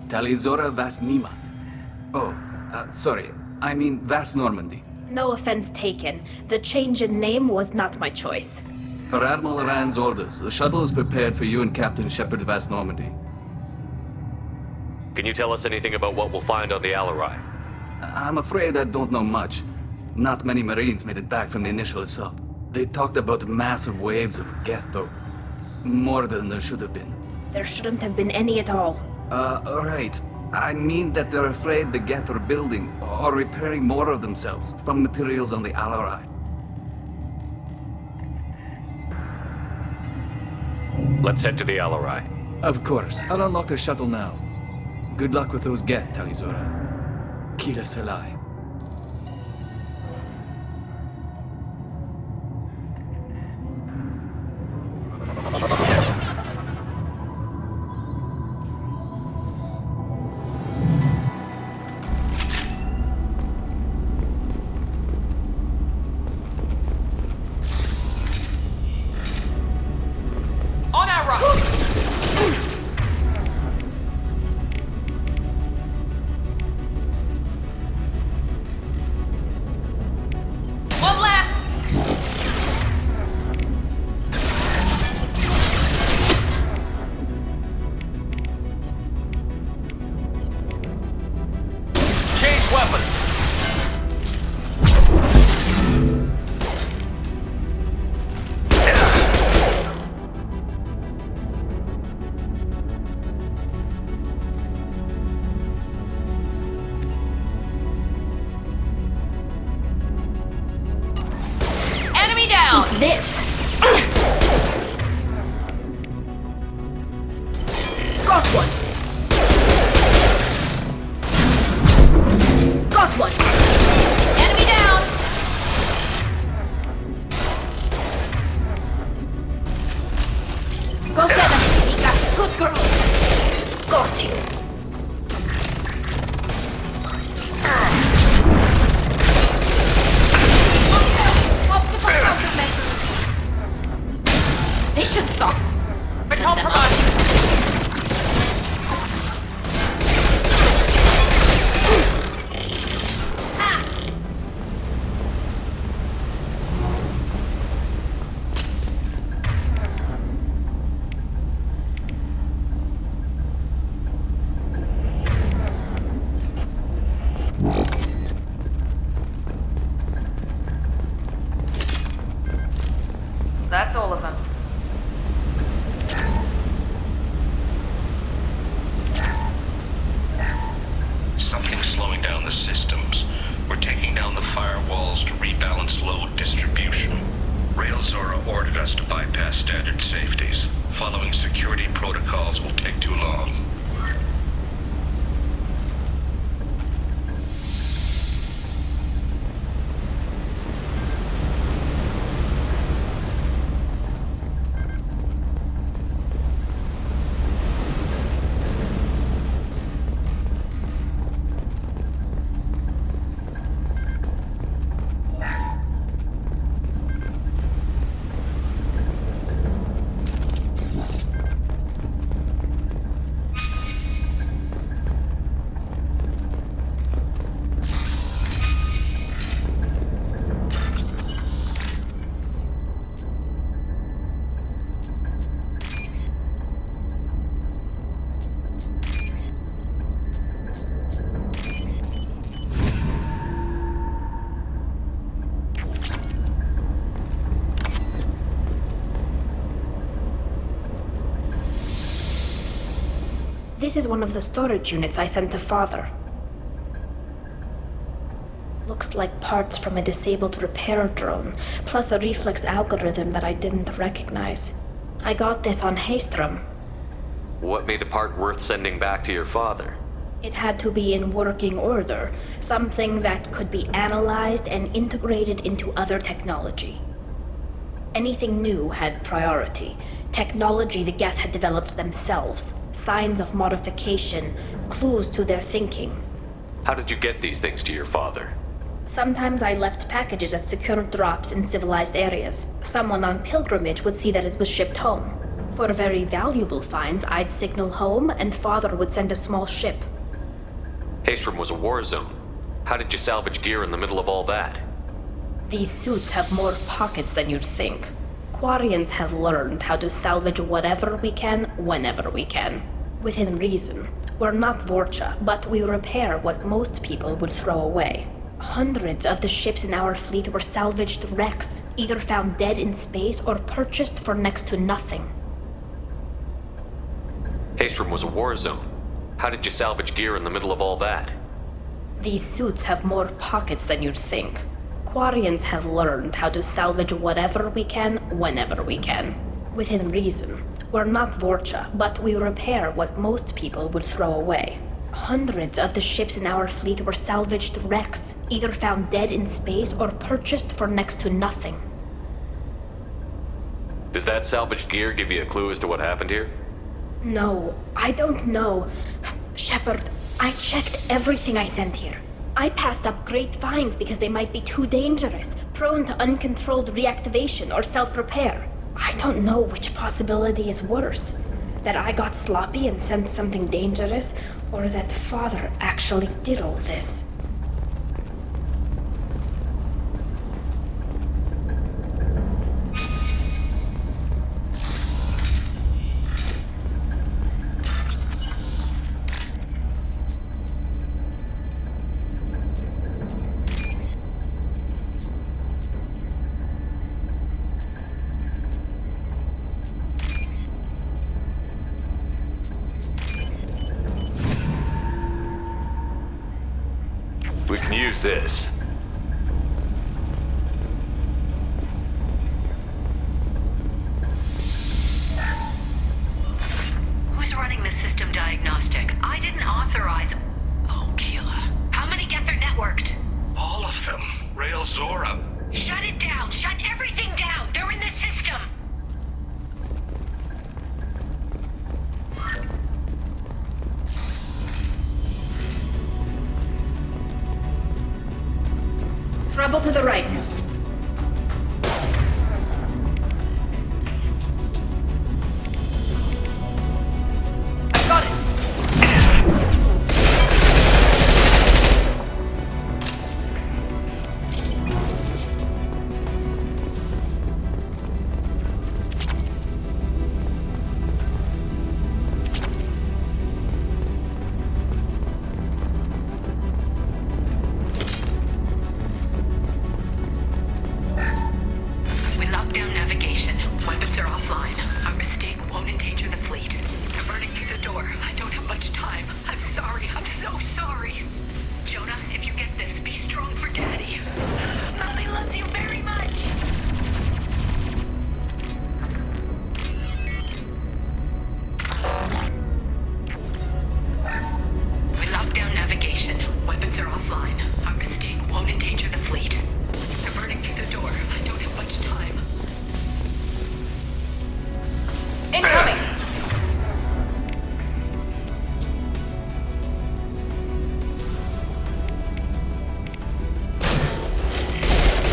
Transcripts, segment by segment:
Tali Vast Nima. Oh, sorry. I mean Vast Normandy. No offense taken. The change in name was not my choice. Per Admiral Rand's orders, the shuttle is prepared for you and Captain Shepard of Vast Normandy. Can you tell us anything about what we'll find on the Alarai? I'm afraid I don't know much. Not many Marines made it back from the initial assault. They talked about massive waves of Geth, though. More than there should have been. There shouldn't have been any at all. Right. I mean that they're afraid the Geth are building or repairing more of themselves from materials on the Alarai. Let's head to the Alarai. Of course. I'll unlock the shuttle now. Good luck with those Geth, Talizora. Kila Salai. This! Got one! Got one! Enemy down! Go get him, Mika! Good girl! Got you! This should stop. But compromise. That's all of them. Something's slowing down the systems. We're taking down the firewalls to rebalance load distribution. Rail Zora ordered us to bypass standard safeties. Following security protocols will take too long. This is one of the storage units I sent to Father. Looks like parts from a disabled repair drone, plus a reflex algorithm that I didn't recognize. I got this on Haystrom. What made a part worth sending back to your father? It had to be in working order, something that could be analyzed and integrated into other technology. Anything new had priority. Technology the Geth had developed themselves, signs of modification, clues to their thinking. How did you get these things to your father? Sometimes I left packages at secure drops in civilized areas. Someone on pilgrimage would see that it was shipped home. For very valuable finds, I'd signal home, and Father would send a small ship. Haystrom was a war zone. How did you salvage gear in the middle of all that? These suits have more pockets than you'd think. Quarians have learned how to salvage whatever we can, whenever we can. Within reason. We're not Vorcha, but we repair what most people would throw away. Hundreds of the ships in our fleet were salvaged wrecks, either found dead in space or purchased for next to nothing. Haystrom was a war zone. How did you salvage gear in the middle of all that? These suits have more pockets than you'd think. Quarians have learned how to salvage whatever we can, whenever we can. Within reason. We're not Vorcha, but we repair what most people would throw away. Hundreds of the ships in our fleet were salvaged wrecks, either found dead in space or purchased for next to nothing. Does that salvaged gear give you a clue as to what happened here? No, I don't know. Shepard, I checked everything I sent here. I passed up great finds because they might be too dangerous, prone to uncontrolled reactivation or self-repair. I don't know which possibility is worse. That I got sloppy and sent something dangerous, or that Father actually did all this. We can use this. Who's running the system diagnostic? I didn't authorize... Oh, Keela. How many get their networked? All of them. Rail Zora. Shut it down! Shut everything down! They're in the system! Trouble to the right. Got it! We locked down navigation. Weapons are offline. Our mistake won't endanger the fleet. They're burning through the door. I don't have much time. I'm sorry. I'm so sorry. Jonah, if you get this, be strong for Daddy. Mommy loves you very much. We locked down navigation. Weapons are offline. Our mistake won't endanger the fleet. They're burning through the door. I don't have much time. Incoming!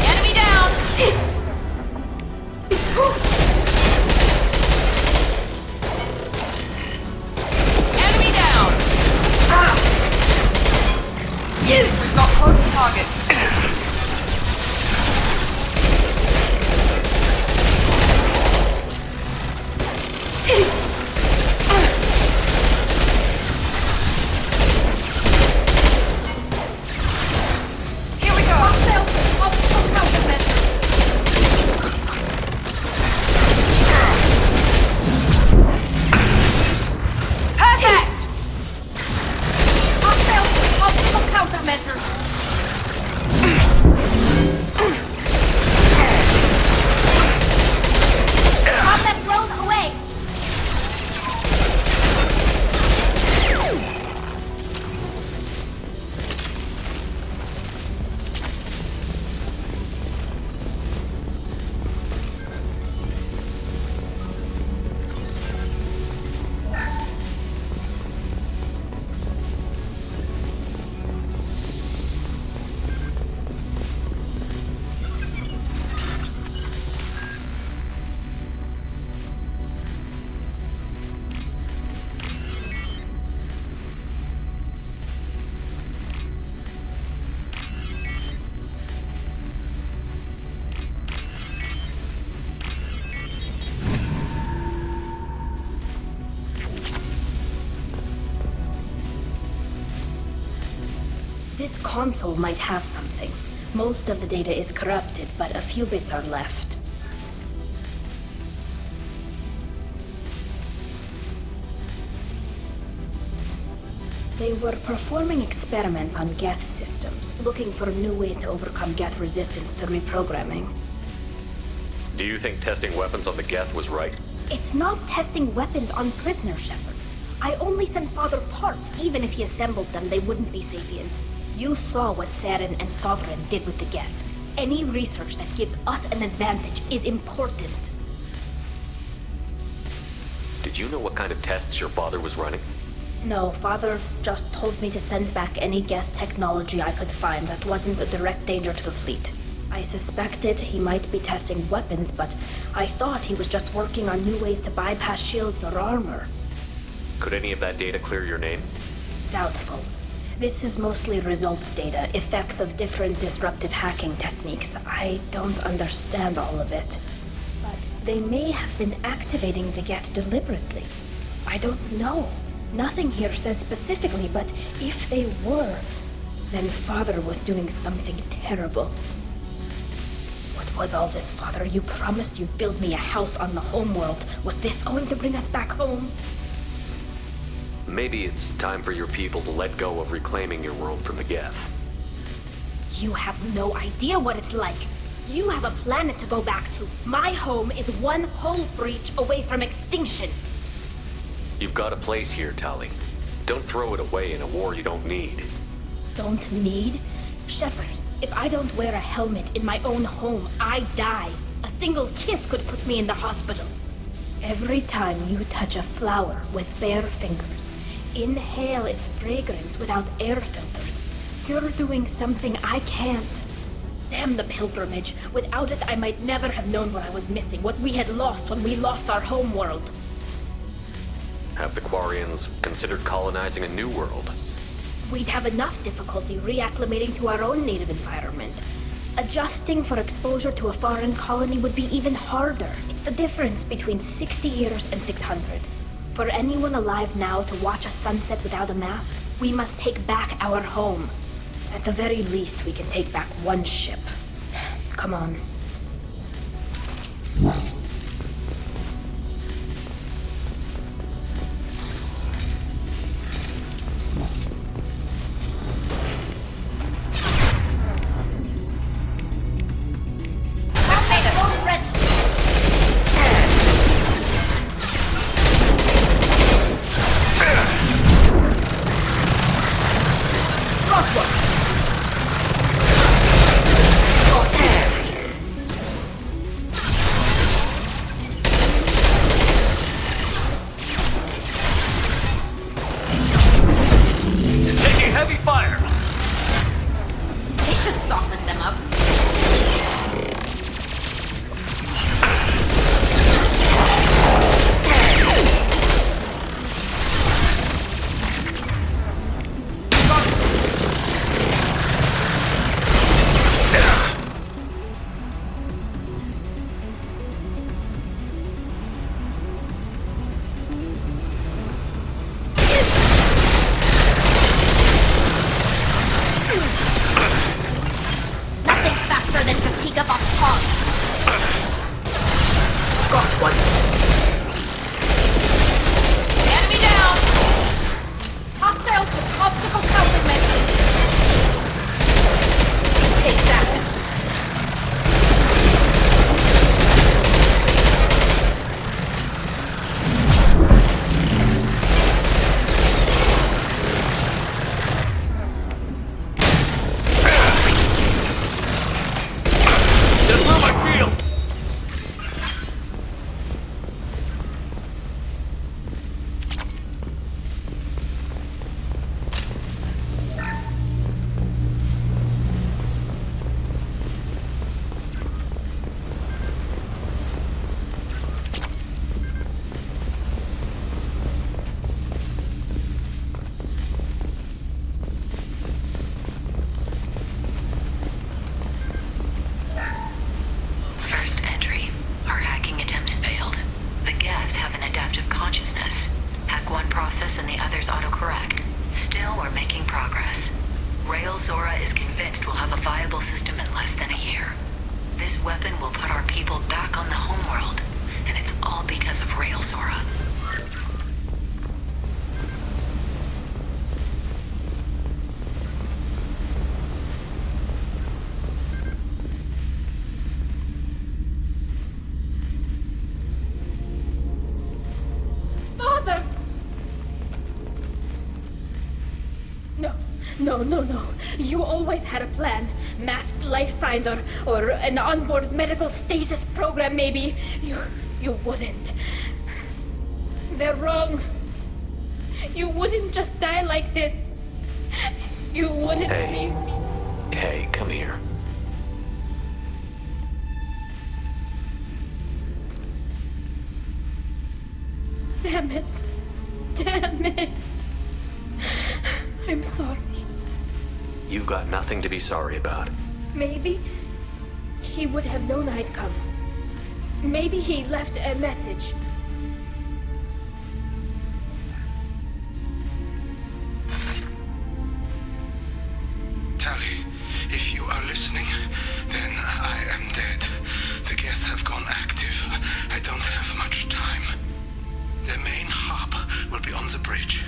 Enemy down! Enemy down! Ah! We've got close target. Here we go. Perfect! Optical countermeasures. This console might have something. Most of the data is corrupted, but a few bits are left. They were performing experiments on Geth systems, looking for new ways to overcome Geth resistance to reprogramming. Do you think testing weapons on the Geth was right? It's not testing weapons on prisoners, Shepard. I only sent Father parts. Even if he assembled them, they wouldn't be sapient. You saw what Saren and Sovereign did with the Geth. Any research that gives us an advantage is important. Did you know what kind of tests your father was running? No, Father just told me to send back any Geth technology I could find that wasn't a direct danger to the fleet. I suspected he might be testing weapons, but I thought he was just working on new ways to bypass shields or armor. Could any of that data clear your name? Doubtful. This is mostly results data, effects of different disruptive hacking techniques. I don't understand all of it. But they may have been activating the Geth deliberately. I don't know. Nothing here says specifically, but if they were, then Father was doing something terrible. What was all this, Father? You promised you'd build me a house on the homeworld. Was this going to bring us back home? Maybe it's time for your people to let go of reclaiming your world from the Geth. You have no idea what it's like. You have a planet to go back to. My home is one hull breach away from extinction. You've got a place here, Tali. Don't throw it away in a war you don't need. Don't need? Shepard, if I don't wear a helmet in my own home, I die. A single kiss could put me in the hospital. Every time you touch a flower with bare fingers, inhale its fragrance without air filters, you're doing something I can't. Damn the pilgrimage. Without it, I might never have known what I was missing, what we had lost when we lost our homeworld. Have the Quarians considered colonizing a new world? We'd have enough difficulty reacclimating to our own native environment. Adjusting for exposure to a foreign colony would be even harder. It's the difference between 60 years and 600. For anyone alive now to watch a sunset without a mask, we must take back our home. At the very least, we can take back one ship. Come on. One process and the others autocorrect. Still, we're making progress. Rail Zora is convinced we'll have a viable system in less than a year. This weapon will put our people back on the homeworld, and it's all because of Rail Zora. Father! No. You always had a plan. Masked life signs or an onboard medical stasis program, maybe. You wouldn't. They're wrong. You wouldn't just die like this. You wouldn't Hey. leave me. Hey, come here. Damn it. I'm sorry. You've got nothing to be sorry about. Maybe he would have known I'd come. Maybe he left a message. Tali, if you are listening, then I am dead. The Geth have gone active. I don't have much time. The main hub will be on the bridge.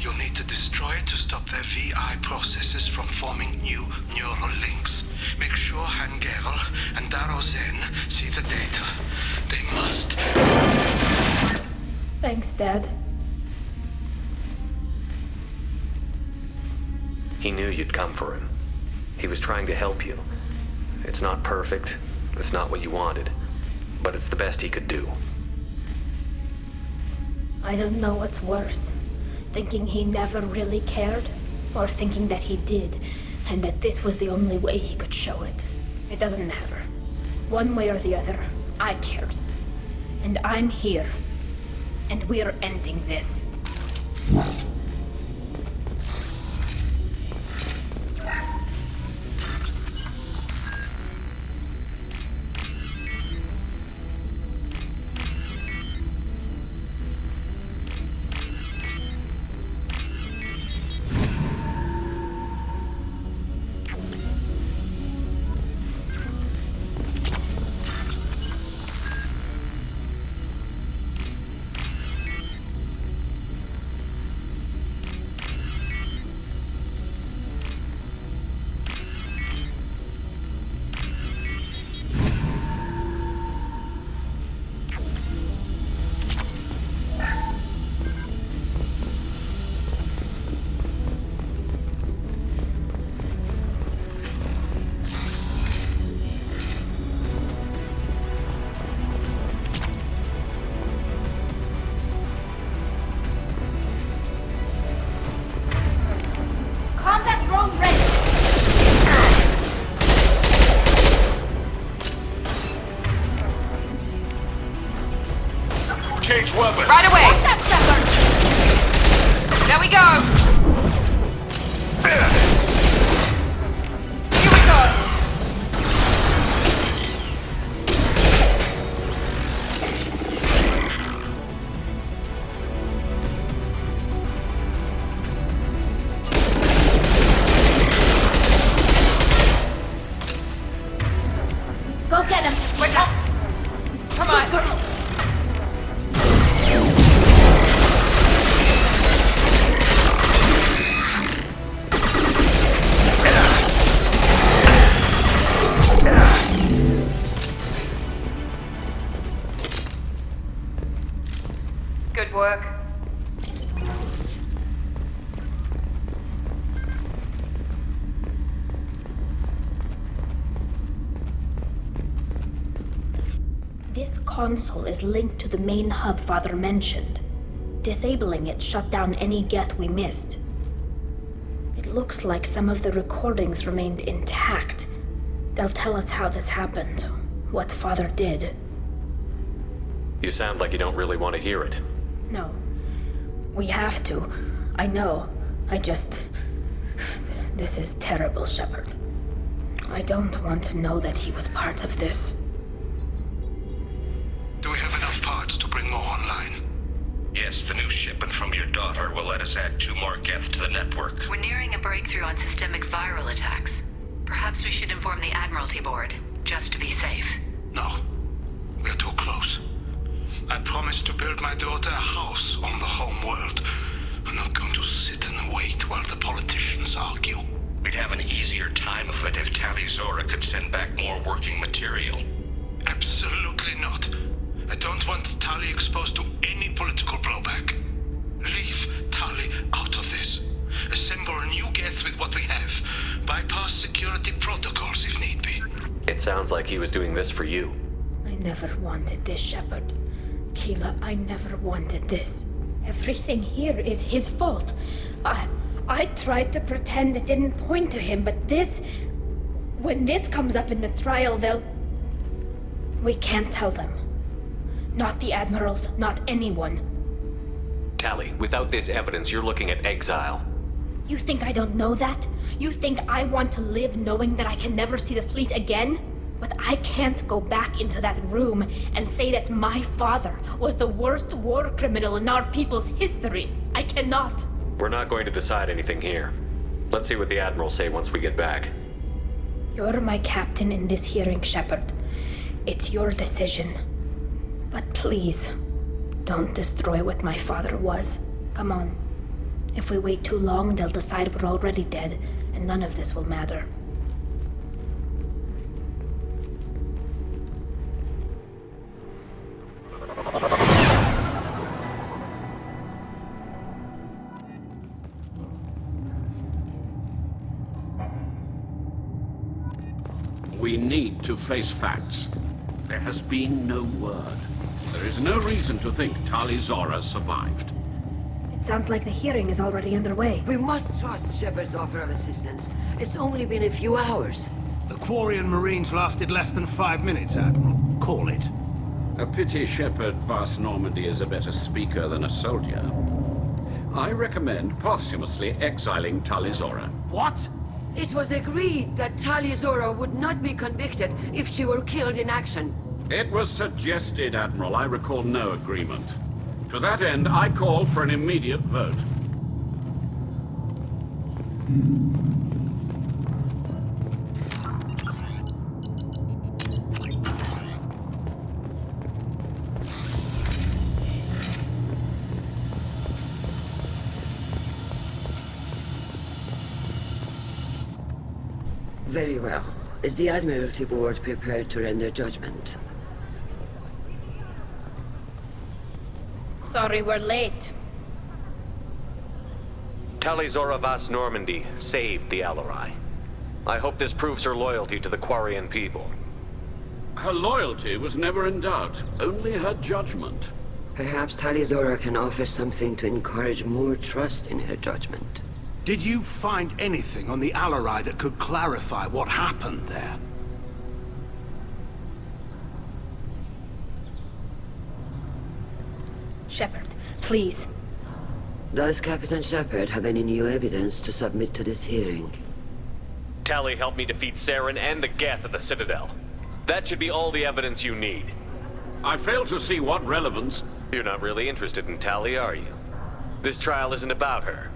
You'll need to destroy it to stop their VI processes from forming new neural links. Make sure Hangerl and Daro Zen see the data. They must. Thanks, Dad. He knew you'd come for him. He was trying to help you. It's not perfect. It's not what you wanted. But it's the best he could do. I don't know what's worse. Thinking he never really cared, or thinking that he did, and that this was the only way he could show it. It doesn't matter. One way or the other, I cared. And I'm here. And we're ending this. Change weapon. Right away. There we go. Here we go. Go get him! Wait up. Come on. Girl! Good work. This console is linked to the main hub Father mentioned. Disabling it shut down any Geth we missed. It looks like some of the recordings remained intact. They'll tell us how this happened, what Father did. You sound like you don't really want to hear it. No. We have to. I know. This is terrible, Shepard. I don't want to know that he was part of this. Do we have enough parts to bring more online? Yes. Yes, the new shipment from your daughter will let us add 2 more Geth to the network. We're nearing a breakthrough on systemic viral attacks. Perhaps we should inform the Admiralty Board, just to be safe. No. We're too close. I promised to build my daughter a house on the home world. I'm not going to sit and wait while the politicians argue. We'd have an easier time of it if Tali Zora could send back more working material. Absolutely not. I don't want Tali exposed to any political blowback. Leave Tali out of this. Assemble new Geth with what we have. Bypass security protocols if need be. It sounds like he was doing this for you. I never wanted this, Shepard. Keela, I never wanted this. Everything here is his fault. I tried to pretend it didn't point to him, but this... When this comes up in the trial, they'll... We can't tell them. Not the Admirals, not anyone. Tali, without this evidence, you're looking at exile. You think I don't know that? You think I want to live knowing that I can never see the fleet again? But I can't go back into that room and say that my father was the worst war criminal in our people's history. I cannot. We're not going to decide anything here. Let's see what the Admirals say once we get back. You're my captain in this hearing, Shepard. It's your decision. But please, don't destroy what my father was. Come on. If we wait too long, they'll decide we're already dead, and none of this will matter. We need to face facts. There has been no word. There is no reason to think Tali Zora survived. It sounds like the hearing is already underway. We must trust Shepard's offer of assistance. It's only been a few hours. The Quarian Marines lasted less than 5 minutes, Admiral. Call it. A pity Shepard Vast Normandy is a better speaker than a soldier. I recommend posthumously exiling Tali Zora. What? It was agreed that Tali Zora would not be convicted if she were killed in action. It was suggested, Admiral. I recall no agreement. To that end, I call for an immediate vote. Very well. Is the Admiralty Board prepared to render judgment? Sorry we're late. Tali Zora Vast Normandy saved the Alarai. I hope this proves her loyalty to the Quarian people. Her loyalty was never in doubt, only her judgment. Perhaps Tali Zora can offer something to encourage more trust in her judgment. Did you find anything on the Alarai that could clarify what happened there? Shepard, please. Does Captain Shepard have any new evidence to submit to this hearing? Tali helped me defeat Saren and the Geth at the Citadel. That should be all the evidence you need. I fail to see what relevance... You're not really interested in Tali, are you? This trial isn't about her.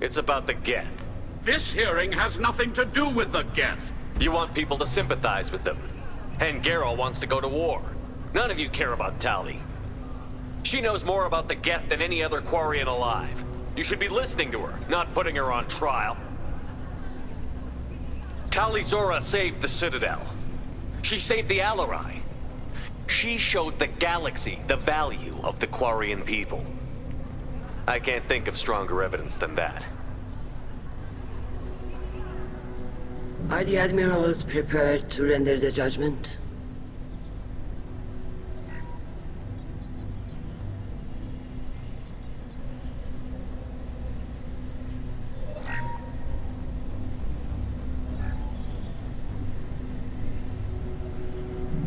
It's about the Geth. This hearing has nothing to do with the Geth. You want people to sympathize with them. And Garrow wants to go to war. None of you care about Tali. She knows more about the Geth than any other Quarian alive. You should be listening to her, not putting her on trial. Tali Zora saved the Citadel. She saved the Alarai. She showed the galaxy the value of the Quarian people. I can't think of stronger evidence than that. Are the Admirals prepared to render the judgment?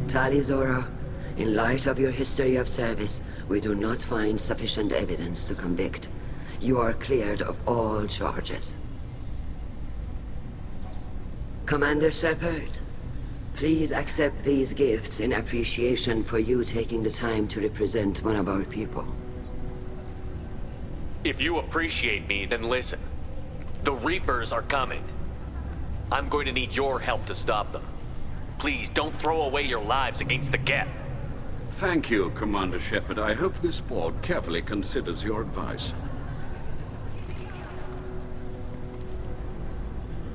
Tali Zora, in light of your history of service, we do not find sufficient evidence to convict. You are cleared of all charges. Commander Shepard, please accept these gifts in appreciation for you taking the time to represent one of our people. If you appreciate me, then listen. The Reapers are coming. I'm going to need your help to stop them. Please, don't throw away your lives against the Geth. Thank you, Commander Shepard. I hope this board carefully considers your advice.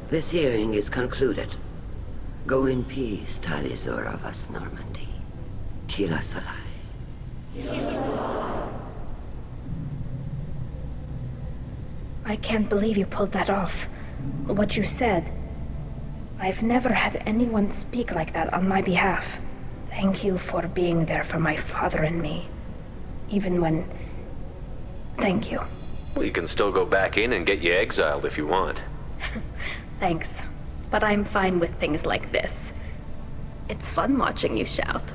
This hearing is concluded. Go in peace, Tali Zora Vas Normandy. Kila Salai. I can't believe you pulled that off. What you said. I've never had anyone speak like that on my behalf. Thank you for being there for my father and me. Even when... Thank you. We can still go back in and get you exiled if you want. Thanks. But I'm fine with things like this. It's fun watching you shout.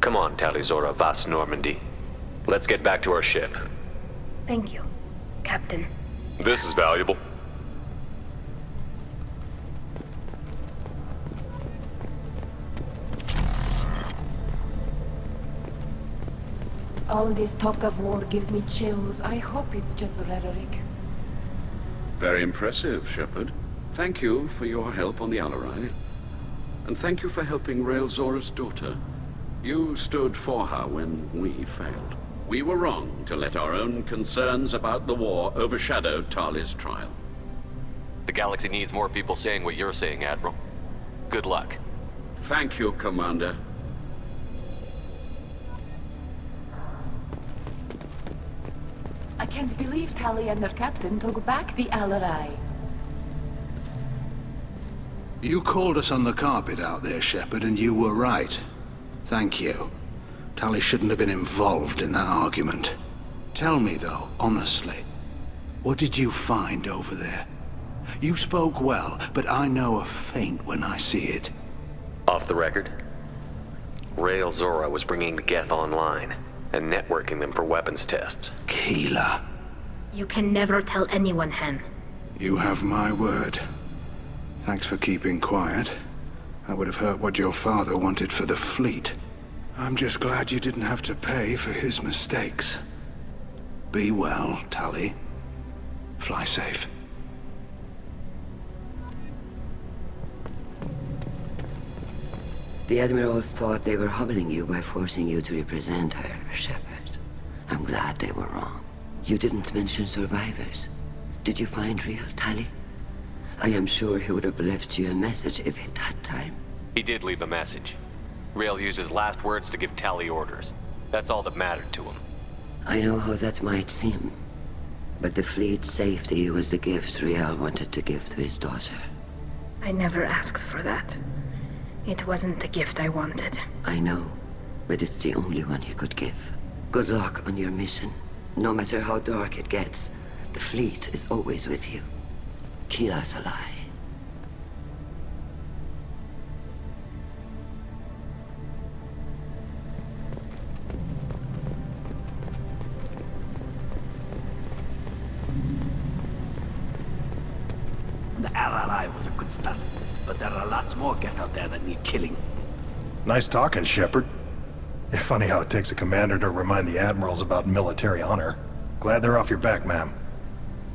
Come on, Tali Zora Vas Normandy. Let's get back to our ship. Thank you, Captain. This is valuable. All this talk of war gives me chills. I hope it's just rhetoric. Very impressive, Shepard. Thank you for your help on the Alarai. And thank you for helping Rael Zora's daughter. You stood for her when we failed. We were wrong to let our own concerns about the war overshadow Tali's trial. The galaxy needs more people saying what you're saying, Admiral. Good luck. Thank you, Commander. I can't believe Tali and her captain took back the Alarai. You called us on the carpet out there, Shepard, and you were right. Thank you. Tali shouldn't have been involved in that argument. Tell me, though, honestly, what did you find over there? You spoke well, but I know a feint when I see it. Off the record, Rael Zora was bringing the Geth online and networking them for weapons tests. Keela. You can never tell anyone, Hen. You have my word. Thanks for keeping quiet. That would have hurt what your father wanted for the fleet. I'm just glad you didn't have to pay for his mistakes. Be well, Tali. Fly safe. The Admirals thought they were humbling you by forcing you to represent her, Shepard. I'm glad they were wrong. You didn't mention survivors. Did you find real Tali? I am sure he would have left you a message if he'd had time. He did leave a message. Rael used his last words to give Tali orders. That's all that mattered to him. I know how that might seem, but the fleet's safety was the gift Rael wanted to give to his daughter. I never asked for that. It wasn't the gift I wanted. I know, but it's the only one he could give. Good luck on your mission. No matter how dark it gets, the fleet is always with you. Kila Salai. The RRI was a good start, but there are lots more Geth out there that need killing. Nice talking, Shepard. Funny how it takes a commander to remind the admirals about military honor. Glad they're off your back, ma'am.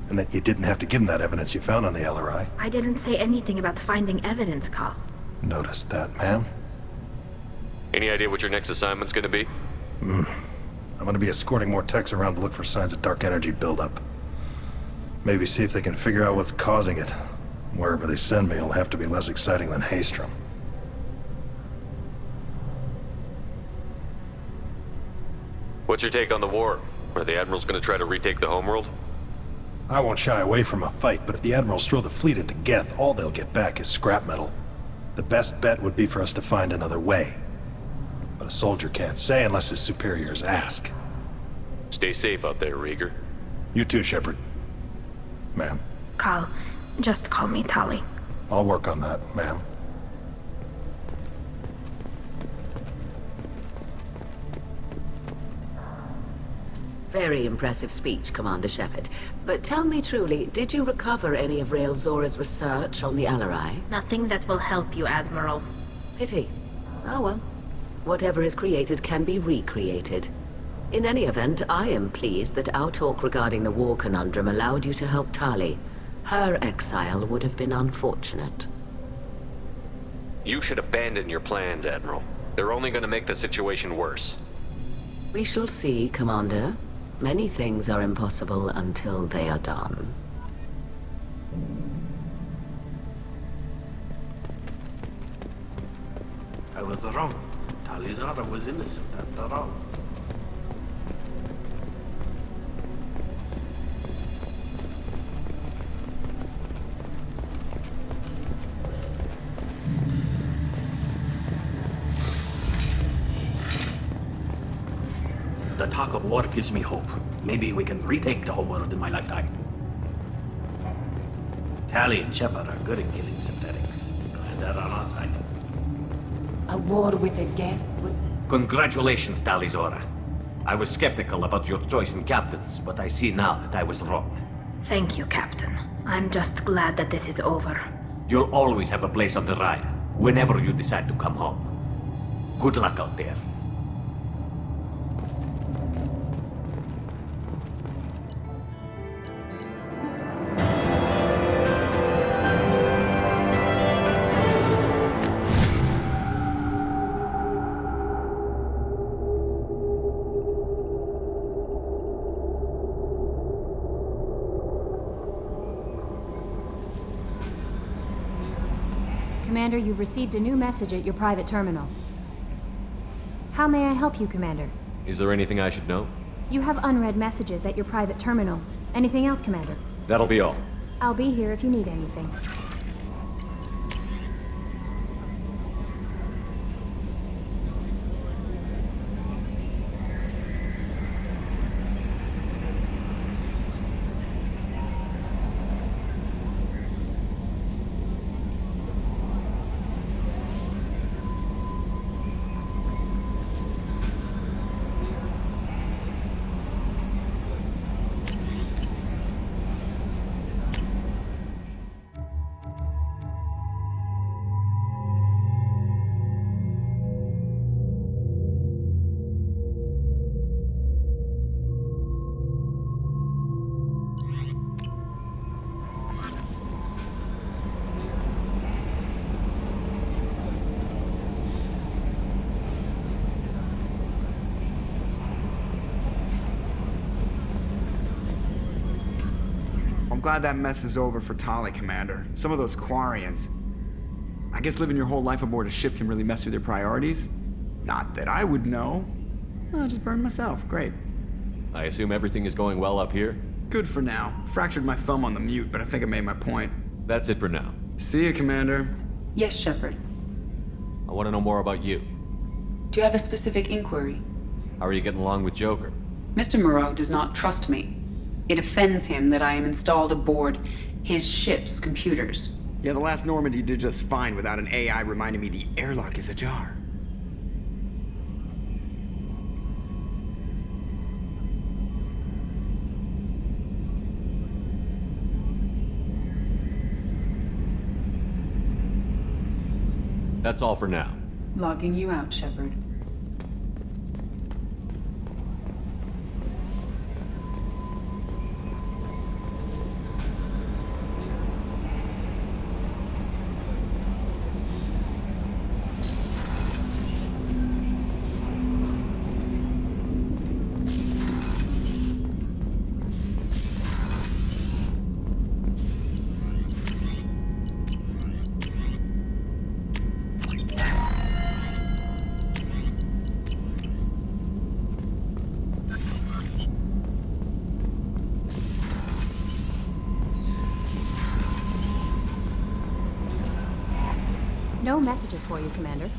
And that you didn't have to give them that evidence you found on the LRI. I didn't say anything about finding evidence, Carl. Noticed that, ma'am. Any idea what your next assignment's gonna be? I'm gonna be escorting more techs around to look for signs of dark energy buildup. Maybe see if they can figure out what's causing it. Wherever they send me, it'll have to be less exciting than Haystrom. What's your take on the war? Are the Admirals gonna try to retake the homeworld? I won't shy away from a fight, but if the Admirals throw the fleet at the Geth, all they'll get back is scrap metal. The best bet would be for us to find another way. But a soldier can't say unless his superiors ask. Stay safe out there, Rieger. You too, Shepard. Ma'am. Carl, just call me Tali. I'll work on that, ma'am. Very impressive speech, Commander Shepard. But tell me truly, did you recover any of Rael Zora's research on the Alarai? Nothing that will help you, Admiral. Pity. Oh well. Whatever is created can be recreated. In any event, I am pleased that our talk regarding the war conundrum allowed you to help Tali. Her exile would have been unfortunate. You should abandon your plans, Admiral. They're only going to make the situation worse. We shall see, Commander. Many things are impossible until they are done. I was wrong. Tali Zara was innocent after all. The talk of war gives me hope. Maybe we can retake the whole world in my lifetime. Tali and Shepard are good at killing synthetics. Glad they're on our side. A war with a Geth would... Congratulations, Tali Zora. I was skeptical about your choice in captains, but I see now that I was wrong. Thank you, Captain. I'm just glad that this is over. You'll always have a place on the Raya, whenever you decide to come home. Good luck out there. Commander, you've received a new message at your private terminal. How may I help you, Commander? Is there anything I should know? You have unread messages at your private terminal. Anything else, Commander? That'll be all. I'll be here if you need anything. I'm glad that mess is over for Tali, Commander. Some of those Quarians. I guess living your whole life aboard a ship can really mess with your priorities. Not that I would know. I'll just burn myself. Great. I assume everything is going well up here? Good for now. Fractured my thumb on the mute, but I think I made my point. That's it for now. See you, Commander. Yes, Shepard. I want to know more about you. Do you have a specific inquiry? How are you getting along with Joker? Mr. Moreau does not trust me. It offends him that I am installed aboard his ship's computers. Yeah, the last Normandy did just fine without an AI reminding me the airlock is ajar. That's all for now. Logging you out, Shepard. No messages for you, Commander.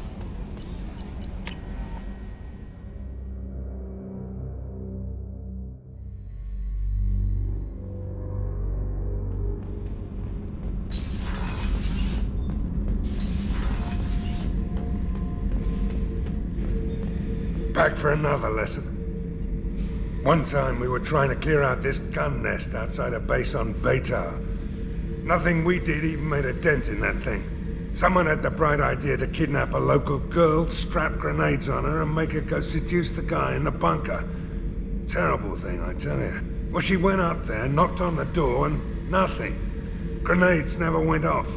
Back for another lesson. One time we were trying to clear out this gun nest outside a base on Vatar. Nothing we did even made a dent in that thing. Someone had the bright idea to kidnap a local girl, strap grenades on her, and make her go seduce the guy in the bunker. Terrible thing, I tell you. Well, she went up there, knocked on the door, and nothing. Grenades never went off.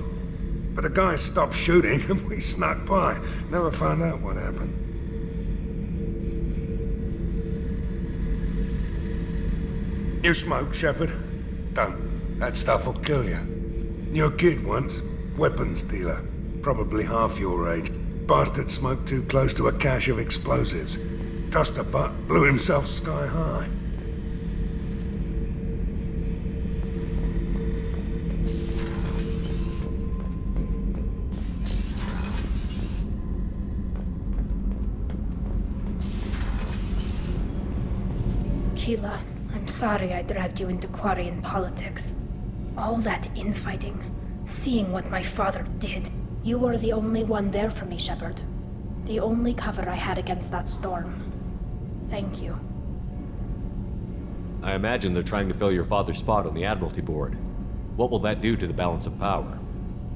But the guy stopped shooting, and we snuck by. Never found out what happened. You smoke, Shepard? Don't. That stuff will kill you. You're a kid once. Weapons dealer. Probably half your age. Bastard smoked too close to a cache of explosives. Tossed a butt, blew himself sky high. Keela, I'm sorry I dragged you into Quarian politics. All that infighting, seeing what my father did. You were the only one there for me, Shepard. The only cover I had against that storm. Thank you. I imagine they're trying to fill your father's spot on the Admiralty Board. What will that do to the balance of power?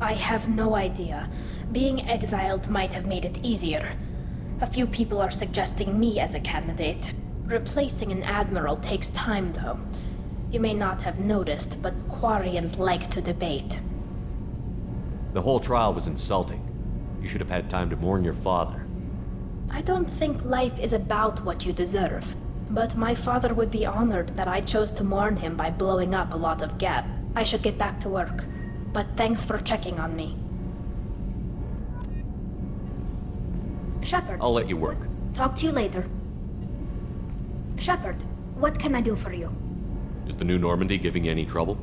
I have no idea. Being exiled might have made it easier. A few people are suggesting me as a candidate. Replacing an admiral takes time, though. You may not have noticed, but Quarians like to debate. The whole trial was insulting. You should have had time to mourn your father. I don't think life is about what you deserve. But my father would be honored that I chose to mourn him by blowing up a lot of gas. I should get back to work. But thanks for checking on me. Shepard. I'll let you work. Talk to you later. Shepard, what can I do for you? Is the new Normandy giving you any trouble?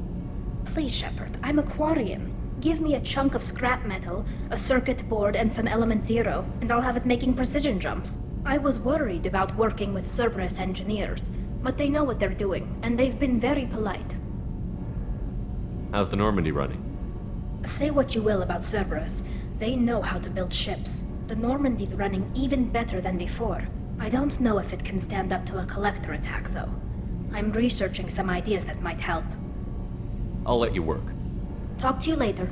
Please, Shepard, I'm a Quarian. Give me a chunk of scrap metal, a circuit board, and some element zero, and I'll have it making precision jumps. I was worried about working with Cerberus engineers, but they know what they're doing, and they've been very polite. How's the Normandy running? Say what you will about Cerberus, they know how to build ships. The Normandy's running even better than before. I don't know if it can stand up to a collector attack, though. I'm researching some ideas that might help. I'll let you work. Talk to you later.